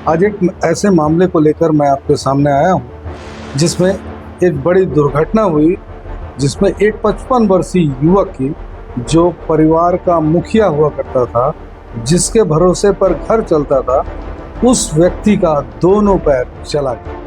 आज एक ऐसे मामले को लेकर मैं आपके सामने आया हूँ जिसमें एक बड़ी दुर्घटना हुई, जिसमें एक 55 वर्षीय युवक की, जो परिवार का मुखिया हुआ करता था, जिसके भरोसे पर घर चलता था, उस व्यक्ति का दोनों पैर चला गया।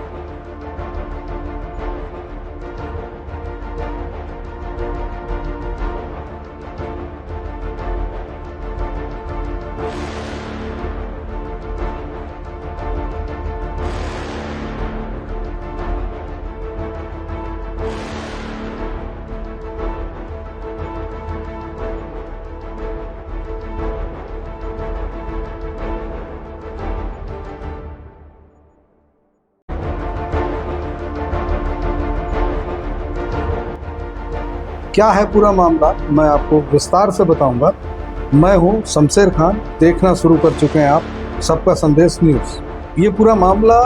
क्या है पूरा मामला, मैं आपको विस्तार से बताऊंगा। मैं हूं शमशेर खान, देखना शुरू कर चुके हैं आप सबका संदेश न्यूज़। ये पूरा मामला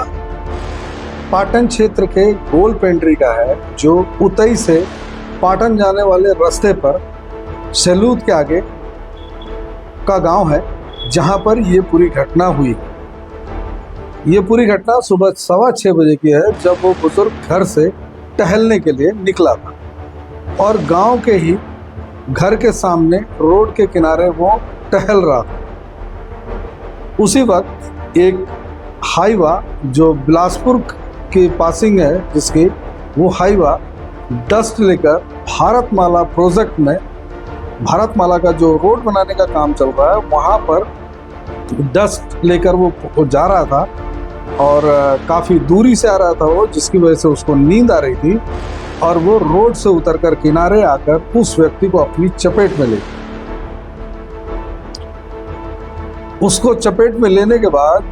पाटन क्षेत्र के गोल पेंट्री का है, जो उतई से पाटन जाने वाले रास्ते पर सैलूद के आगे का गांव है, जहां पर ये पूरी घटना हुई। ये पूरी घटना सुबह 6:15 बजे की है, जब वो बुजुर्ग घर से टहलने के लिए निकला था और गांव के ही घर के सामने रोड के किनारे वो टहल रहा था। उसी वक्त एक हाईवा, जो बिलासपुर की पासिंग है जिसकी, वो हाईवा डस्ट लेकर भारतमाला प्रोजेक्ट में, भारतमाला का जो रोड बनाने का काम चल रहा है, वहाँ पर डस्ट लेकर वो जा रहा था और काफ़ी दूरी से आ रहा था वो, जिसकी वजह से उसको नींद आ रही थी और वो रोड से उतरकर किनारे आकर उस व्यक्ति को अपनी चपेट में ले लिया। उसको चपेट में लेने के बाद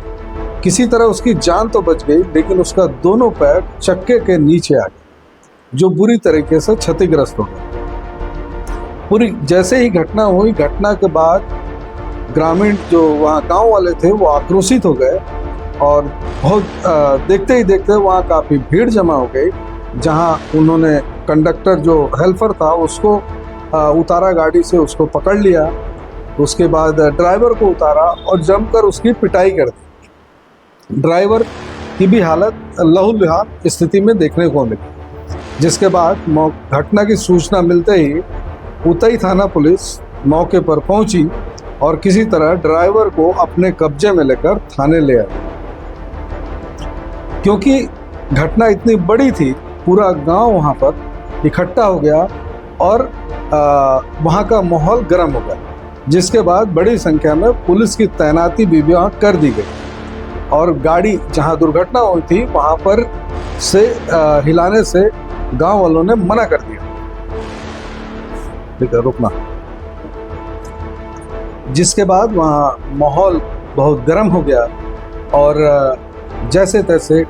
किसी तरह उसकी जान तो बच गई, लेकिन उसका दोनों पैर चक्के के नीचे आ गए, जो बुरी तरीके से क्षतिग्रस्त हो गए। पूरी जैसे ही घटना हुई, घटना के बाद ग्रामीण जो वहाँ गांव वाले थे वो आक्रोशित हो गए और बहुत देखते ही देखते वहाँ काफ़ी भीड़ जमा हो गई, जहां उन्होंने कंडक्टर जो हेल्पर था उसको उतारा, गाड़ी से उसको पकड़ लिया। उसके बाद ड्राइवर को उतारा और जमकर उसकी पिटाई कर दी। ड्राइवर की भी हालत लहूलुहान स्थिति में देखने को मिली, जिसके बाद घटना की सूचना मिलते ही उतई थाना पुलिस मौके पर पहुंची और किसी तरह ड्राइवर को अपने कब्जे में लेकर थाने ले आई। क्योंकि घटना इतनी बड़ी थी, पूरा गांव वहाँ पर इकट्ठा हो गया और वहाँ का माहौल गर्म हो गया, जिसके बाद बड़ी संख्या में पुलिस की तैनाती भी वहाँ कर दी गई और गाड़ी जहाँ दुर्घटना हुई थी वहाँ पर से हिलाने से गांव वालों ने मना कर दिया। ठीक है, रुकना। जिसके बाद वहाँ माहौल बहुत गर्म हो गया और जैसे तैसे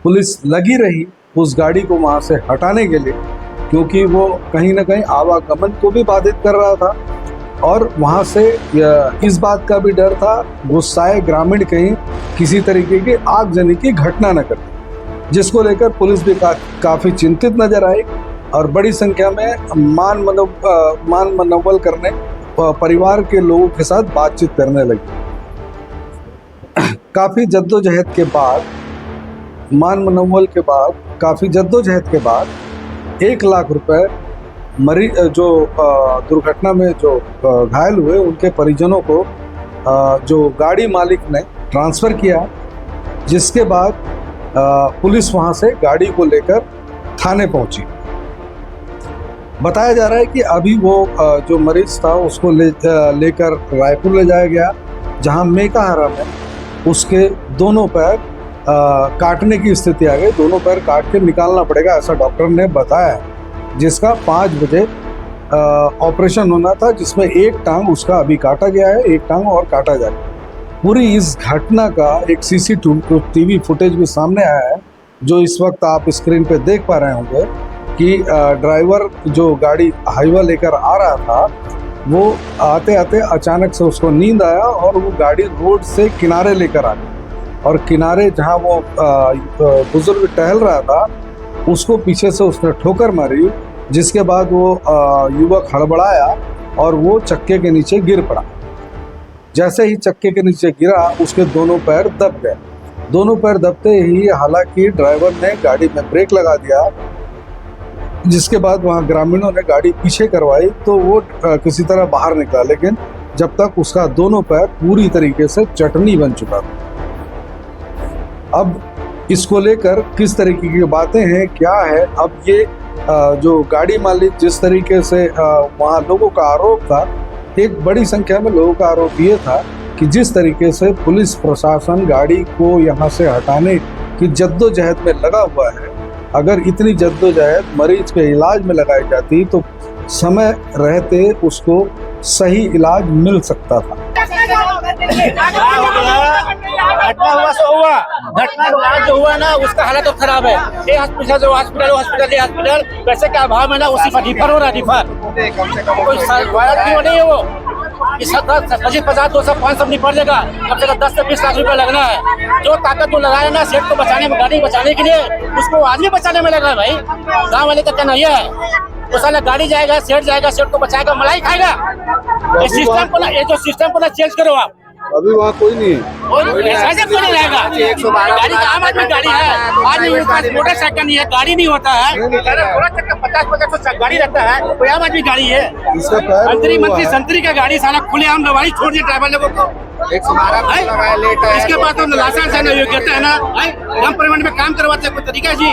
पुलिस लगी रही उस गाड़ी को वहाँ से हटाने के लिए, क्योंकि वो कहीं ना कहीं आवागमन को भी बाधित कर रहा था और वहाँ से इस बात का भी डर था गुस्साए ग्रामीण कहीं किसी तरीके की आगजनी की घटना न कर, जिसको लेकर पुलिस भी काफ़ी चिंतित नजर आई और बड़ी संख्या में मान मनोबल करने, परिवार के लोगों के साथ बातचीत करने लगी। काफ़ी जद्दोजहद के बाद, मान मनोबल के बाद, काफ़ी जद्दोजहद के बाद 1 लाख रुपए मरीज जो दुर्घटना में जो घायल हुए उनके परिजनों को जो गाड़ी मालिक ने ट्रांसफ़र किया, जिसके बाद पुलिस वहां से गाड़ी को लेकर थाने पहुंची। बताया जा रहा है कि अभी वो जो मरीज था उसको लेकर रायपुर ले जाया गया, जहां मेकाहारा में उसके दोनों पैर काटने की स्थिति आ गई। दोनों पैर काट के निकालना पड़ेगा, ऐसा डॉक्टर ने बताया, जिसका 5 बजे ऑपरेशन होना था, जिसमें एक टांग उसका अभी काटा गया है, एक टांग और काटा जाएगा। पूरी इस घटना का एक सीसीटीवी फुटेज भी सामने आया है, जो इस वक्त आप स्क्रीन पे देख पा रहे होंगे कि ड्राइवर जो गाड़ी हाईवा लेकर आ रहा था, वो आते आते अचानक से उसको नींद आया और वो गाड़ी रोड से किनारे लेकर आ गई और किनारे जहाँ वो बुजुर्ग टहल रहा था उसको पीछे से उसने ठोकर मारी, जिसके बाद वो युवक हड़बड़ाया और वो चक्के के नीचे गिर पड़ा। जैसे ही चक्के के नीचे गिरा उसके दोनों पैर दब गए दोनों पैर दबते ही हालांकि ड्राइवर ने गाड़ी में ब्रेक लगा दिया, जिसके बाद वहाँ ग्रामीणों ने गाड़ी पीछे करवाई तो वो किसी तरह बाहर निकला, लेकिन जब तक उसका दोनों पैर पूरी तरीके से चटनी बन चुका था। अब इसको लेकर किस तरीके की बातें हैं, क्या है, अब ये जो गाड़ी मालिक जिस तरीके से वहाँ लोगों का आरोप था, एक बड़ी संख्या में लोगों का आरोप ये था कि जिस तरीके से पुलिस प्रशासन गाड़ी को यहाँ से हटाने की जद्दोजहद में लगा हुआ है, अगर इतनी जद्दोजहद मरीज के इलाज में लगाई जाती तो समय रहते उसको सही इलाज मिल सकता था। घटना हुआ सो हुआ, घटना आज जो हुआ ना उसका हालत तो खराब है। ये हॉस्पिटल जो हॉस्पिटल पैसे के अभाव में ना उसी पर डिफर हो रहा, डिफर कोई क्यों नहीं है वो 50, 200, 500 निपट जाएगा। कम से कम 10 से 20 लाख रुपया लगना है। जो ताकत वो लगाया ना सेठ को बचाने में, गाड़ी बचाने के लिए, उसको आदमी बचाने में लगा भाई। गाँव वाले का कहना यह है वो साला गाड़ी जाएगा, सेठ को बचाएगा, मलाई खाएगा। ये सिस्टम को ना, ये जो सिस्टम को ना चेंज करो आप। अभी वहाँ कोई नहीं है, ऐसे कोई नहीं रहेगा। गाड़ी तो आम आदमी गाड़ी है, आज मोटरसाइकिल नहीं है, गाड़ी नहीं होता है, 50-50 गाड़ी रहता है, कोई आम आदमी गाड़ी है। मंत्री संतरी का गाड़ी साला खुले आम दवाई छोड़ दिए ड्राइवर लोगों को। 112 लेट है। इसके बाद तो लाइसेंस है ना, योग्यता है ना, कम पेमेंट में काम करवाते हैं, कोई तरीका जी।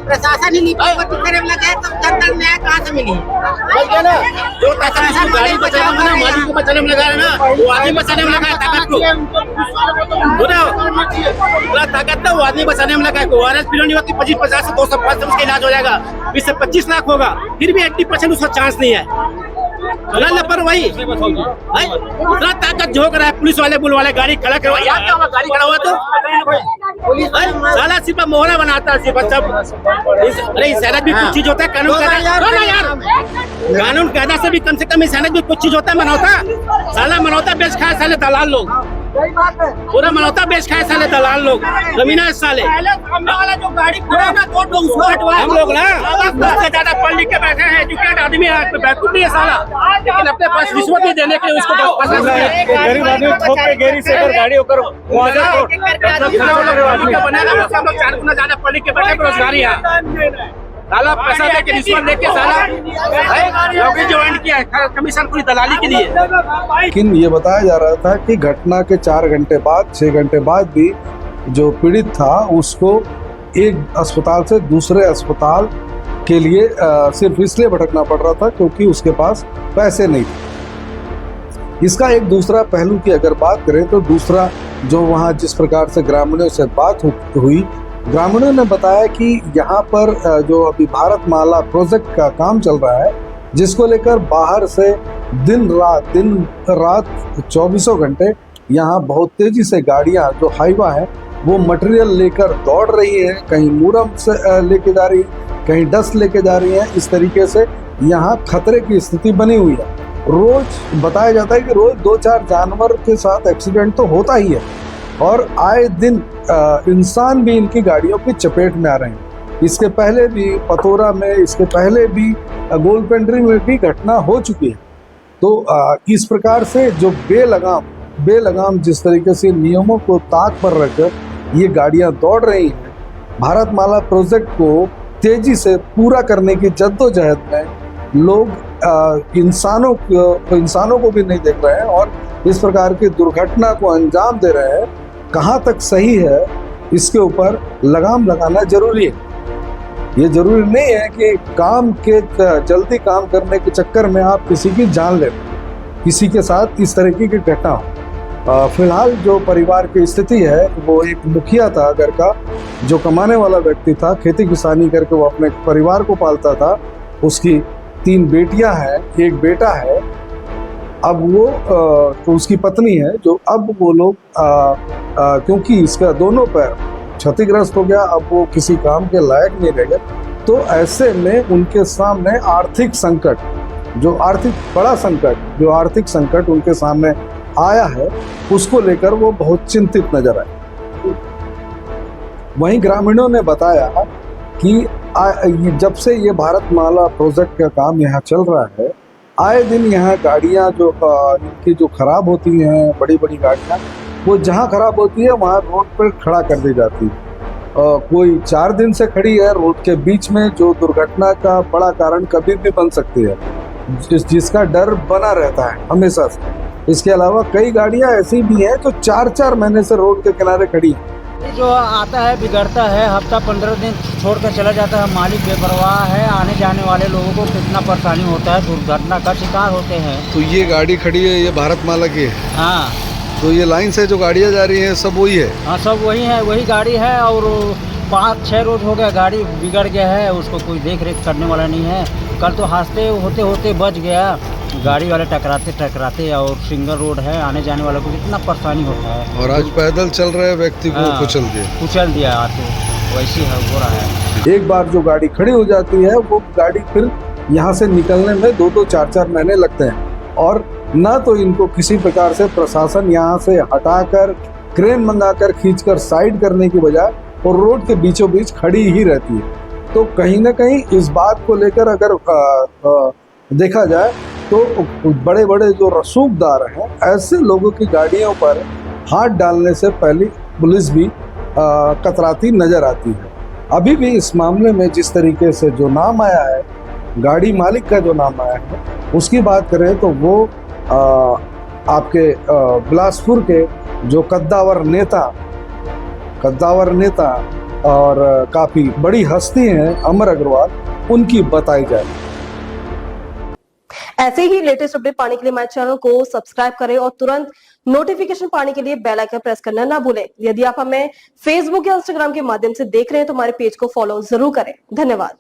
प्रशासन ही नहीं करे लगे तो जनता न्याय कहाँ से मिली? ना जो ताकत गाड़ी बचाने में ना, मालिक को बचाने में लगा है ना, वो आदमी बचाने में लगा है। ताकत को पूरा ताकत ना वो आदमी बचाने में लगा है। ORS पीलो नहीं होती 25, 50 से 200, 500 उसका इलाज हो जाएगा, 20 से 25 लाख होगा, फिर भी 80% उसका चांस नहीं है। लापरवाही इतना ताकत झोंक रहा है पुलिस वाले, बुल वाले गाड़ी खड़ा करवा, यहाँ क्या हुआ, गाड़ी खड़ा हुआ तो साला सिर्फ मोहरा बनाता है, सिर्फ सब। अरे इंसानियत भी कुछ चीज होता है, कानून कायदा से भी कम से कम इंसानियत भी कुछ चीज होता है। मनौता साला मनौता बेच खाए साले दलाल लोग, पूरा मनौता बेच खाए साले दलाल लोग, जमीना साले। वाला जो गाड़ी खड़ा ना तो उसको हटवाए हम लोग ना, उससे ज्यादा पढ़ लिख के बैठे हैं, एजुकेटेड आदमी है, बेवकूफ नहीं है साला, लेकिन अपने पास रिश्वत नहीं देने के लिए उसको गरीब आदमी ठोक पे गेरी से अगर गाड़ी होकर बनेगा, हम लोग 4 गुना ज्यादा पढ़ लिख के बैठे, बेरोजगारी है साला, पैसा लेके रिश्वत लेके साला योगी ज्वाइन किया है कमीशन पूरी दलाली के लिए। लेकिन ये बताया जा रहा था कि घटना के 4 घंटे बाद, 6 घंटे बाद भी जो पीड़ित था उसको एक अस्पताल से दूसरे अस्पताल के लिए सिर्फ इसलिए भटकना पड़ रहा था क्योंकि उसके पास पैसे नहीं थे। इसका एक दूसरा पहलू की अगर बात करें तो दूसरा जो वहाँ जिस प्रकार से ग्रामीणों से बात हुई, ग्रामीणों ने बताया कि यहाँ पर जो अभी भारत माला प्रोजेक्ट का काम चल रहा है, जिसको लेकर बाहर से दिन रात 24 घंटे यहाँ बहुत तेजी से गाड़ियाँ जो हाईवा है वो मटेरियल लेकर दौड़ रही है, कहीं मुरम से लेके जा रही है, कहीं डस्ट लेके जा रही है। इस तरीके से यहाँ खतरे की स्थिति बनी हुई है। रोज बताया जाता है कि रोज 2-4 जानवर के साथ एक्सीडेंट तो होता ही है और आए दिन इंसान भी इनकी गाड़ियों की चपेट में आ रहे हैं। इसके पहले भी पतोरा में, इसके पहले भी गोलपेंड्री में भी घटना हो चुकी है। तो इस प्रकार से जो बेलगाम जिस तरीके से नियमों को ताक पर रखकर ये गाड़ियां दौड़ रही हैं, भारत माला प्रोजेक्ट को तेजी से पूरा करने की जद्दोजहद में लोग इंसानों को भी नहीं देख रहे हैं और इस प्रकार की दुर्घटना को अंजाम दे रहे हैं। कहाँ तक सही है इसके ऊपर लगाम लगाना जरूरी है। ये जरूरी नहीं है कि जल्दी काम करने के चक्कर में आप किसी की जान ले, किसी के साथ इस तरीके की घटना हो। फिलहाल जो परिवार की स्थिति है वो एक मुखिया था घर का, जो कमाने वाला व्यक्ति था, खेती किसानी करके वो अपने परिवार को पालता था। उसकी 3 बेटियां हैं, 1 बेटा है। अब वो तो उसकी पत्नी है जो अब वो लोग क्योंकि इसका दोनों पैर क्षतिग्रस्त हो गया, अब वो किसी काम के लायक नहीं रह गए। तो ऐसे में उनके सामने आर्थिक संकट उनके सामने आया है, उसको लेकर वो बहुत चिंतित नजर आए। वहीं ग्रामीणों ने बताया कि जब से ये भारत माला प्रोजेक्ट का काम यहाँ चल रहा है, आए दिन यहाँ गाड़ियाँ जो इनकी जो खराब होती हैं, बड़ी बड़ी गाड़ियाँ, वो जहाँ खराब होती है वहाँ रोड पर खड़ा कर दी जाती है। कोई 4 दिन से खड़ी है रोड के बीच में, जो दुर्घटना का बड़ा कारण कभी भी बन सकती है, जिसका डर बना रहता है हमेशा से। इसके अलावा कई गाड़ियां ऐसी भी हैं जो 4-4 महीने से रोड के किनारे खड़ी हैं। जो आता है बिगड़ता है, हफ्ता 15 दिन छोड़कर चला जाता है, मालिक बेपरवाह है, आने जाने वाले लोगों को कितना परेशानी होता है, दुर्घटना का शिकार होते हैं। तो ये गाड़ी खड़ी है, ये भारत माला की है। हाँ तो ये लाइन से जो गाड़ियां जा रही हैं सब वही है। हाँ, सब वही है, वही गाड़ी है। और 5-6 रोज हो गया गाड़ी बिगड़ गया है, उसको कोई देख रेख करने वाला नहीं है। कल तो हादसे होते होते बच गया, गाड़ी वाले टकराते, और सिंगल रोड है, आने जाने वालों को कितना परेशानी होता है। और आज पैदल चल रहे व्यक्ति को हाँ, कुचल दिया। तो वैसे है, हो रहा है। एक बार जो गाड़ी खड़ी हो जाती है वो गाड़ी फिर यहाँ से निकलने में 2-2, 4-4 महीने लगते हैं। और ना तो इनको किसी प्रकार से प्रशासन यहाँ से हटाकर क्रेन मंगाकर खींचकर साइड करने की बजाय और रोड के बीचों बीच खड़ी ही रहती है। तो कहीं ना कहीं इस बात को लेकर अगर देखा जाए तो बड़े बड़े जो रसूखदार हैं, ऐसे लोगों की गाड़ियों पर हाथ डालने से पहले पुलिस भी कतराती नजर आती है। अभी भी इस मामले में जिस तरीके से जो नाम आया है, गाड़ी मालिक का जो नाम आया है, उसकी बात करें तो वो आपके बिलासपुर के जो कद्दावर नेता और काफी बड़ी हस्ती हैं अमर अग्रवाल, उनकी बताई जाए। ऐसे ही लेटेस्ट अपडेट पाने के लिए हमारे चैनल को सब्सक्राइब करें और तुरंत नोटिफिकेशन पाने के लिए बेल आइकन प्रेस करना ना भूलें। यदि आप हमें फेसबुक या इंस्टाग्राम के माध्यम से देख रहे हैं तो हमारे पेज को फॉलो जरूर करें। धन्यवाद।